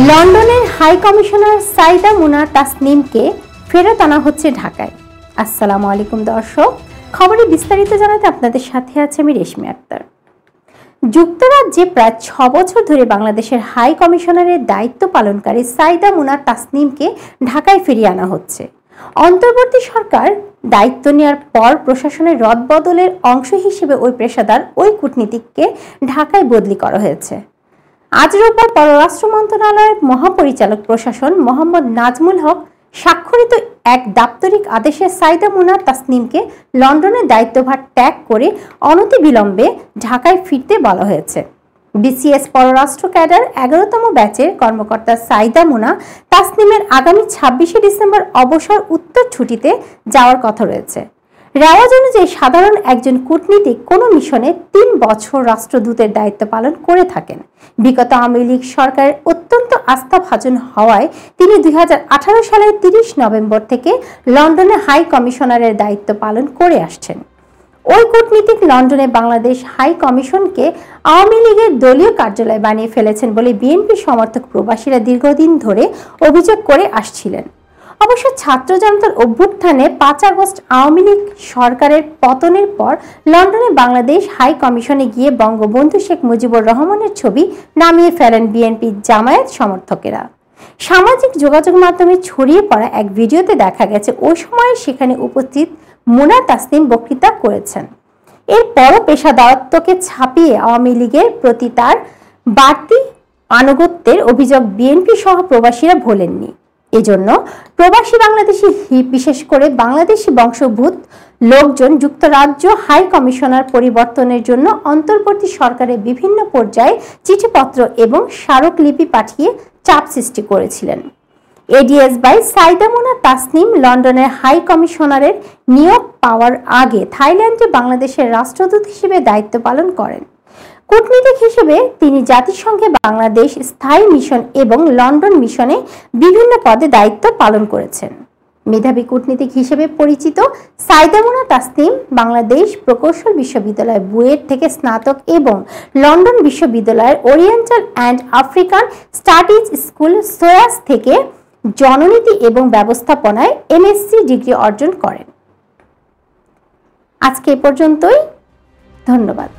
লন্ডনের high commissioner Saida মুনা তাসনিমকে ফেরত আনা হচ্ছে ঢাকায়। আসসালামু আলাইকুম দর্শক, খবরে বিস্তারিত জানাতে আপনাদের সাথে আছে আমি রেশমি আক্তার। যুক্তরাজ্যে প্রায় 6 বছর ধরে বাংলাদেশের হাই কমিশনারের দায়িত্ব পালনকারী সাইদা মুনা তাসনিমকে ঢাকায় ফিরিয়ে আনা হচ্ছে। অন্তর্বর্তী সরকার দায়িত্ব নেওয়ার পর প্রশাসনের রদবদলের অংশ হিসেবে ওই পেশাদার ওই কূটনীতিককে ঢাকায় বদলি করা হয়েছে। আজ রোববার পররাষ্ট্র মন্ত্রণালয়ের মহাপরিচালক প্রশাসন মোহাম্মদ নাজমুল হক স্বাক্ষরিত এক দাপ্তরিক আদেশে সাইদা মুনা তাসনিমকে লন্ডনের দায়িত্বভার ত্যাগ করে অনতিবিলম্বে ঢাকায় ফিরতে বলা হয়েছে। বিসিএস পররাষ্ট্র ক্যাডার 11তম ব্যাচের কর্মকর্তা সাইদা মুনা তাসনিমের আগামী 26শে ডিসেম্বর অবসর উত্তর ছুটিতে যাওয়ার কথা রয়েছে। রেওয়াজ অনুযায়ী সাধারণ একজন কূটনীতিক কোনো মিশনে 3 বছর রাষ্ট্রদূতের দায়িত্ব পালন করে থাকেন। বিগত আওয়ামী লীগ সরকারের অত্যন্ত আস্থাভাজন হওয়ায় তিনি 2018 সালের 30 নভেম্বর থেকে লন্ডনে হাই কমিশনারের দায়িত্ব পালন করে আসছেন। ওই কূটনীতিক লন্ডনে বাংলাদেশ হাই কমিশনকে আওয়ামী লীগের দলীয় কার্যালয় বানিয়ে ফেলেছেন বলে বিএনপি সমর্থক প্রবাসীরা দীর্ঘদিন ধরে অভিযোগ করে আসছিলেন। অবশ্য ছাত্র জনতার অভ্যুত্থানে 5 আগস্ট আওয়ামী লীগ সরকারের পতনের পর লন্ডনে বাংলাদেশ হাই কমিশনে গিয়ে বঙ্গবন্ধু শেখ মুজিবুর রহমানের ছবি নামিয়ে ফেলেন বিএনপি জামায়াত সমর্থকেরা। সামাজিক যোগাযোগ মাধ্যমে ছড়িয়ে পড়া এক ভিডিওতে দেখা গেছে ওই সময় সেখানে উপস্থিত মুনা তাসনিম বক্তৃতা করেছেন। এরপরও পেশাদারত্বকে ছাপিয়ে আওয়ামী লীগের প্রতি তার বাড়তি আনুগত্যের অভিযোগ বিএনপি সহ প্রবাসীরা ভোলেননি। এজন্য প্রবাসী বাংলাদেশি বিশেষ করে বাংলাদেশি বংশোদ্ভূত লোকজন যুক্তরাজ্য হাই কমিশনার পরিবর্তনের জন্য অন্তর্বর্তী সরকারের বিভিন্ন পর্যায়ে চিঠিপত্র এবং স্মারকলিপি পাঠিয়ে চাপ সৃষ্টি করেছিলেন। এডিএস বাই সাইদা মুনা তাসনিম লন্ডনের হাই কমিশনারের নিয়োগ পাওয়ার আগে থাইল্যান্ডে বাংলাদেশের রাষ্ট্রদূত হিসেবে দায়িত্ব পালন করেন। কূটনীতিক হিসেবে তিনি জাতিসংঘে বাংলাদেশ স্থায়ী মিশন এবং লন্ডন মিশনে বিভিন্ন পদে দায়িত্ব পালন করেছেন। মেধাবী কূটনীতিক হিসেবে পরিচিত সাইদা মুনা তাসনিম বাংলাদেশ প্রকৌশল বিশ্ববিদ্যালয় বুয়েট থেকে স্নাতক এবং লন্ডন বিশ্ববিদ্যালয়ের oriental and African studies school SOAS থেকে জননীতি এবং ব্যবস্থাপনায় এমএসসি ডিগ্রি অর্জন করেন। আজকে এ পর্যন্তই, ধন্যবাদ।